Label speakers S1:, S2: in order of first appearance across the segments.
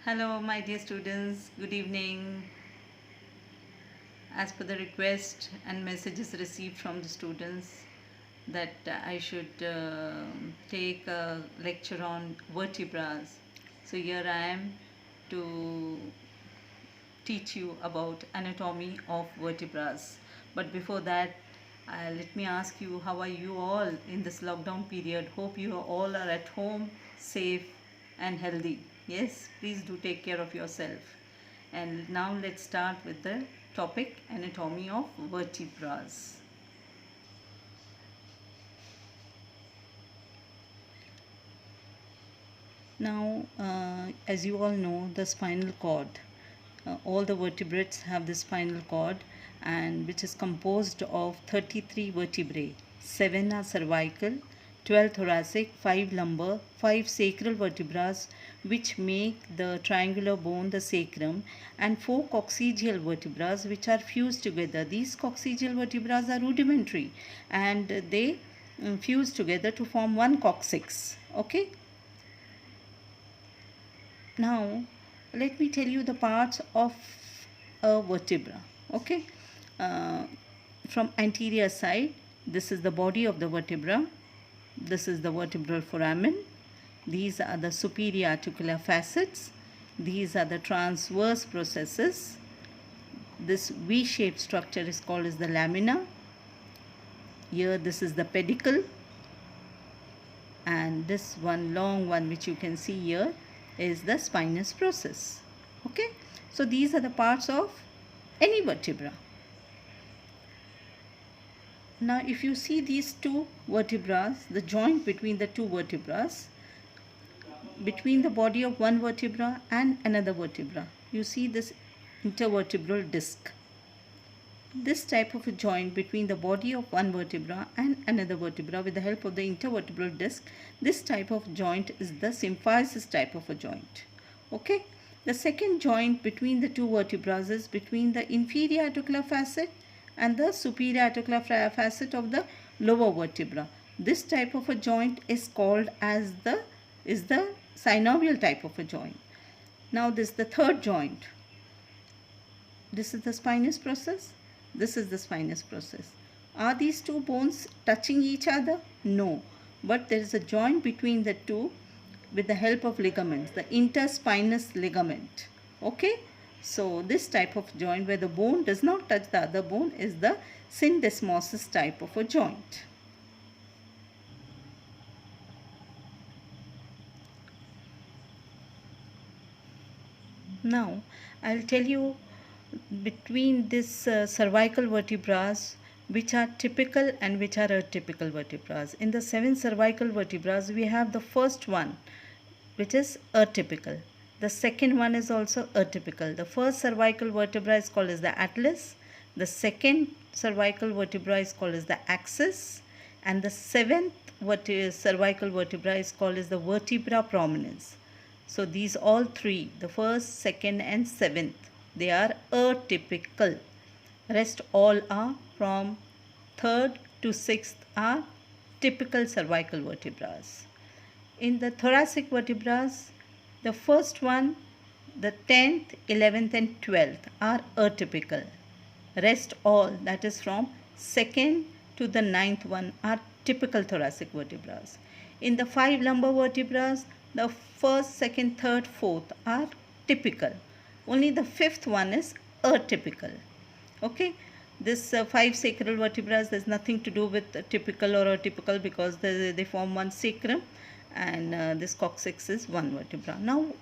S1: Hello, my dear students. Good evening. As per the request and messages received from the students that I should take a lecture on vertebras. So here I am to teach you about anatomy of vertebras. But before that, let me ask you, how are you all in this lockdown period? Hope you all are at home, safe and healthy. Yes, please do take care of yourself. And now let's start with the topic anatomy of vertebras. Now, as you all know, the spinal cord, all the vertebrates have the spinal cord, and which is composed of 33 vertebrae. 7 are cervical, 12 thoracic, 5 lumbar, 5 sacral vertebrae which make the triangular bone the sacrum, and 4 coccygeal vertebrae which are fused together. These coccygeal vertebrae are rudimentary and they fuse together to form one coccyx. Okay. Now let me tell you the parts of a vertebra. Okay. From anterior side, this is the body of the vertebra. This is the vertebral foramen. These are the superior articular facets. These are the transverse processes. This V-shaped structure is called as the lamina. Here this is the pedicle, and this one long one which you can see here is the spinous process. Okay, so these are the parts of any vertebra. Now if you see these two vertebrae, the joint between the two vertebrae, between the body of one vertebra and another vertebra, you see this intervertebral disc. This type of a joint between the body of one vertebra and another vertebra with the help of the intervertebral disc, this type of joint is the symphysis type of a joint. Okay. The second joint between the two vertebrae is between the inferior articular facet and the superior articular facet of the lower vertebra. This type of a joint is called as the synovial type of a joint. Now this is the third joint. This is the spinous process. This is the spinous process. Are these two bones touching each other? No. But there is a joint between the two with the help of ligaments, the interspinous ligament. Okay. So this type of joint where the bone does not touch the other bone is the syndesmosis type of a joint. Now I'll tell you between this cervical vertebrae which are typical and which are atypical vertebrae. In the 7 cervical vertebrae we have the first one which is atypical. The second one is also atypical. The first cervical vertebra is called as the atlas. The second cervical vertebra is called as the axis. And the 7th cervical vertebra is called as the vertebra prominens. So these all three, the first, second and 7th, they are atypical. Rest all are from 3rd to 6th are typical cervical vertebrae. In the thoracic vertebrae, the first one, the 10th, 11th and 12th are atypical. Rest all, that is from 2nd to the 9th one, are typical thoracic vertebrae. In the 5 lumbar vertebrae, the 1st, 2nd, 3rd, 4th are typical. Only the 5th one is atypical. Okay. This 5 sacral vertebrae, there is nothing to do with typical or atypical because they form one sacrum, and this coccyx is one vertebra. Now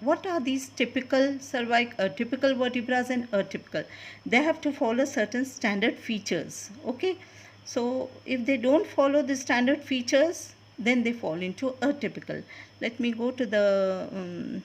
S1: what are these typical typical vertebrae and atypical? They have to follow certain standard features. Okay. So if they don't follow the standard features, then they fall into atypical. Let me go to the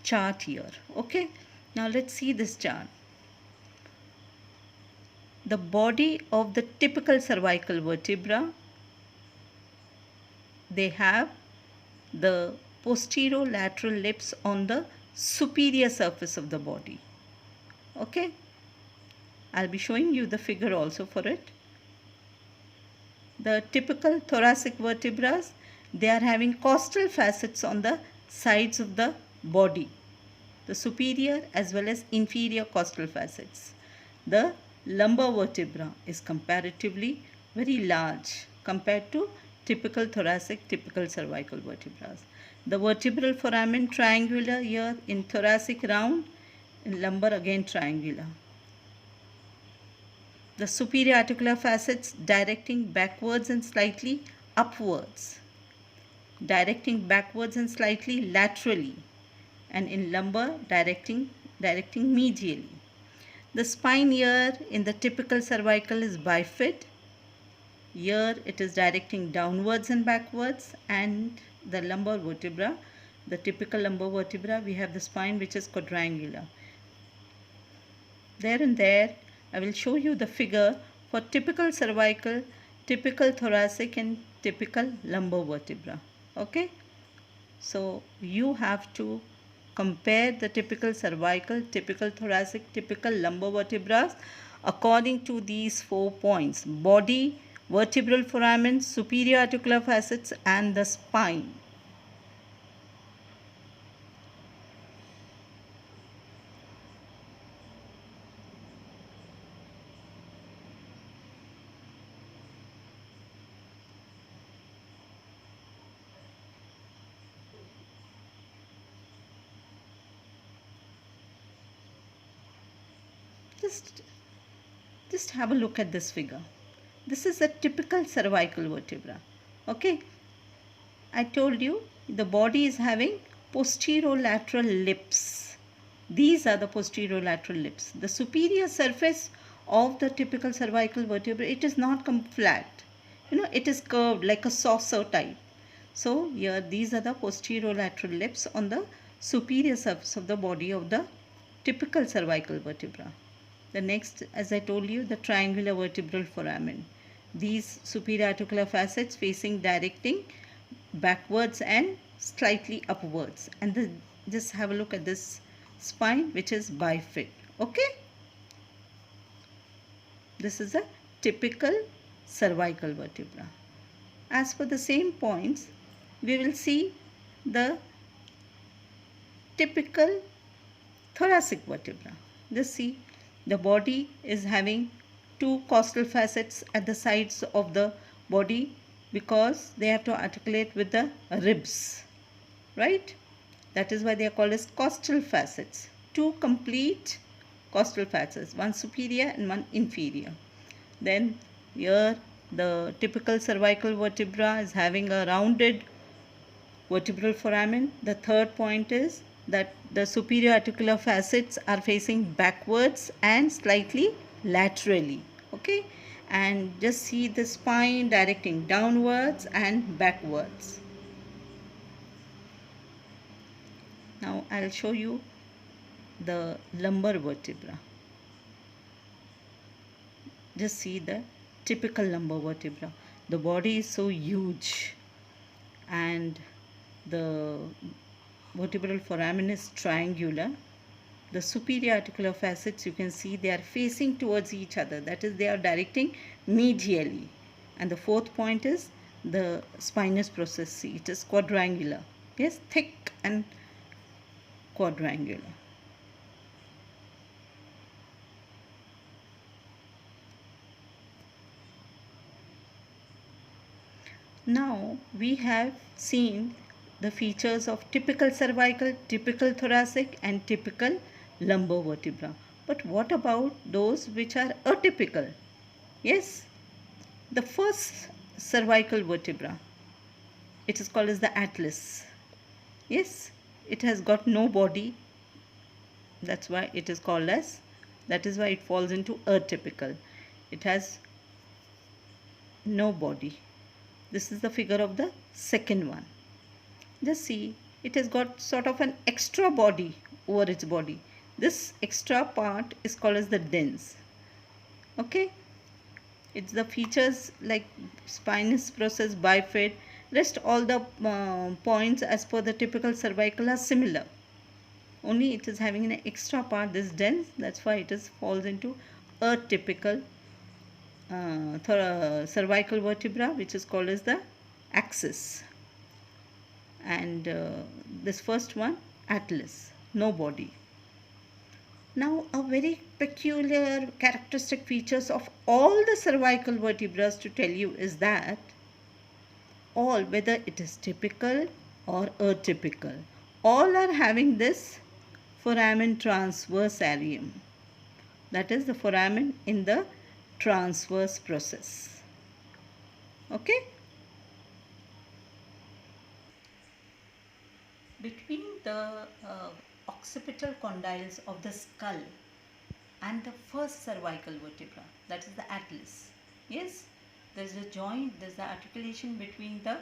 S1: chart here. Okay. Now let's see this chart. The body of the typical cervical vertebra, they have the posterolateral lips on the superior surface of the body. Okay. I'll be showing you the figure also for it. The typical thoracic vertebrae, they are having costal facets on the sides of the body, the superior as well as inferior costal facets. The lumbar vertebra is comparatively very large compared to typical thoracic, typical cervical vertebrae. The vertebral foramen triangular here, in thoracic round, in lumbar again triangular. The superior articular facets directing backwards and slightly upwards, directing backwards and slightly laterally, and in lumbar directing medially. The spine here in the typical cervical is bifid. Here it is directing downwards and backwards, and the lumbar vertebra, the typical lumbar vertebra, we have the spine which is quadrangular. There and there I will show you the figure for typical cervical, typical thoracic and typical lumbar vertebra. Okay, so you have to compare the typical cervical, typical thoracic, typical lumbar vertebrae according to these 4 points: body, vertebral foramen, superior articular facets and the spine. Just have a look at this figure. This is a typical cervical vertebra. Okay, I told you the body is having posterolateral lips. These are the posterolateral lips. The superior surface of the typical cervical vertebra, it is not flat. It is curved like a saucer type. So here these are the posterolateral lips on the superior surface of the body of the typical cervical vertebra. The next, as I told you, the triangular vertebral foramen. These superior articular facets facing directing backwards and slightly upwards. And just have a look at this spine which is bifid. Okay. This is a typical cervical vertebra. As per the same points, we will see the typical thoracic vertebra. Just see, the body is having 2 costal facets at the sides of the body because they have to articulate with the ribs, right? That is why they are called as costal facets. 2 complete costal facets, one superior and one inferior. Then here the typical cervical vertebra is having a rounded vertebral foramen. The third point is that the superior articular facets are facing backwards and slightly laterally. Okay, and just see the spine directing downwards and backwards. Now I'll show you the lumbar vertebra. Just see the typical lumbar vertebra. The body is so huge and the vertebral foramen is triangular. The superior articular facets, you can see they are facing towards each other. That is, they are directing medially. And the fourth point is the spinous process. See, it is quadrangular. Yes, thick and quadrangular. Now we have seen the features of typical cervical, typical thoracic and typical lumbar vertebra. But what about those which are atypical? Yes, the first cervical vertebra, it is called as the atlas. Yes, it has got no body. That's why it is called as, that is why it falls into atypical. It has no body. This is the figure of the second one. Just see, it has got sort of an extra body over its body. This extra part is called as the dens. Okay, it's the features like spinous process, bifid. Rest all the points as per the typical cervical are similar. Only it is having an extra part, this dens. That's why it is falls into atypical cervical vertebra, which is called as the axis. And this first one, atlas, no body. Now, a very peculiar characteristic features of all the cervical vertebrae to tell you is that all, whether it is typical or atypical, all are having this foramen transversarium. That is the foramen in the transverse process. Okay? Between the occipital condyles of the skull and the first cervical vertebra, that is the atlas. Yes, there is a joint, there is the articulation between the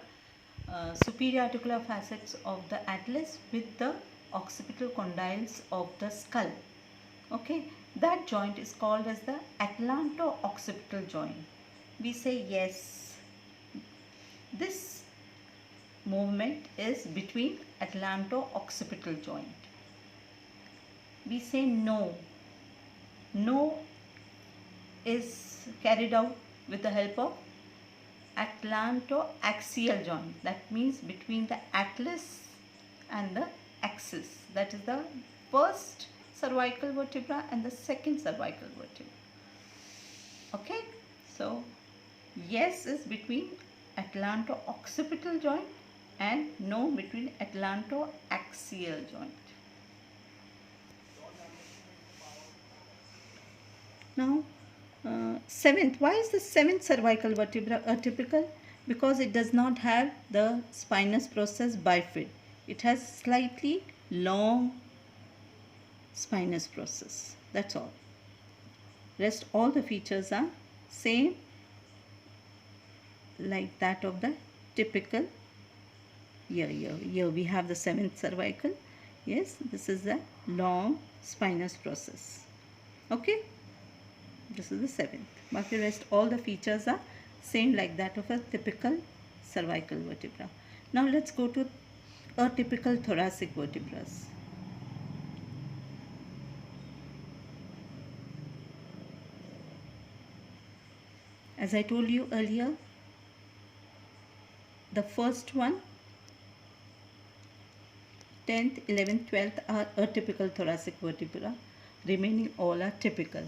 S1: superior articular facets of the atlas with the occipital condyles of the skull. Okay, that joint is called as the atlanto-occipital joint. We say yes, this movement is between atlanto-occipital joint. We say no, no is carried out with the help of atlanto-axial joint. That means between the atlas and the axis. That is the first cervical vertebra and the second cervical vertebra. Okay, so yes is between atlanto-occipital joint and no between atlanto-axial joint. Now, seventh, why is the seventh cervical vertebra atypical? Because it does not have the spinous process bifid. It has slightly long spinous process. That's all. Rest all the features are same like that of the typical. Here we have the seventh cervical. Yes, this is the long spinous process. Okay. This is the seventh. But the rest all the features are same like that of a typical cervical vertebra. Now let's go to atypical thoracic vertebrae. As I told you earlier, the first one, 10th, 11th, 12th are atypical thoracic vertebra. Remaining all are typical.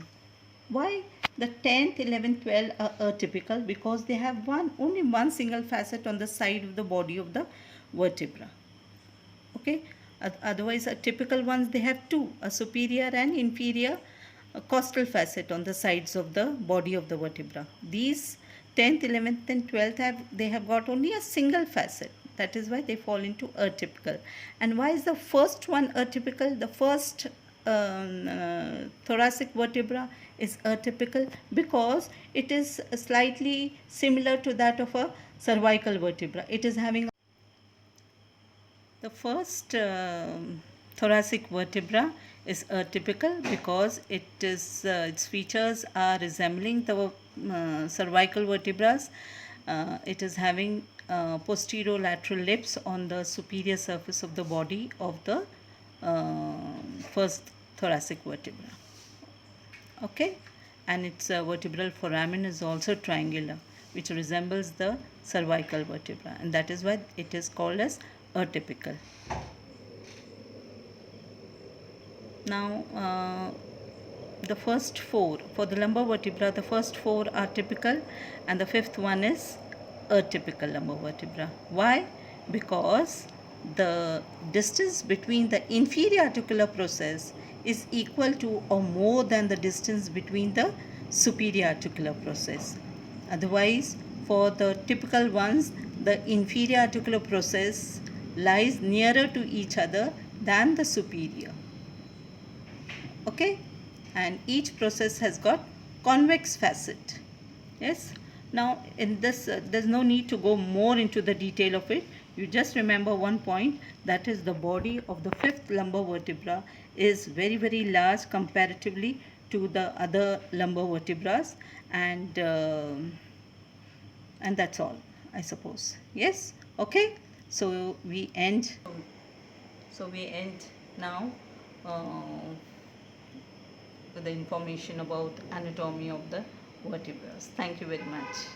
S1: Why the 10th, 11th, 12th are atypical? Because they have only one single facet on the side of the body of the vertebra. Okay. Otherwise, typical ones, they have two, a superior and inferior costal facet on the sides of the body of the vertebra. These 10th, 11th and 12th they have got only a single facet. That is why they fall into atypical. And why is the first one atypical? The first thoracic vertebra is atypical because it is slightly similar to that of a cervical vertebra. It is having the first thoracic vertebra is atypical because its features are resembling the cervical vertebrae. It is having posterolateral lips on the superior surface of the body of the first thoracic vertebra. Okay, and its vertebral foramen is also triangular, which resembles the cervical vertebra, and that is why it is called as atypical. Now, the first four, for the lumbar vertebra, the first four are typical and the fifth one is atypical lumbar vertebra. Why? Because the distance between the inferior articular process is equal to or more than the distance between the superior articular process. Otherwise, for the typical ones, the inferior articular process lies nearer to each other than the superior. Okay, and each process has got convex facet. Yes. Now in this there's no need to go more into the detail of it. You just remember one point, that is the body of the fifth lumbar vertebra is very large comparatively to the other lumbar vertebrae, and that's all, I suppose. Yes. Okay, so we end now with the information about anatomy of the vertebrae. Thank you very much.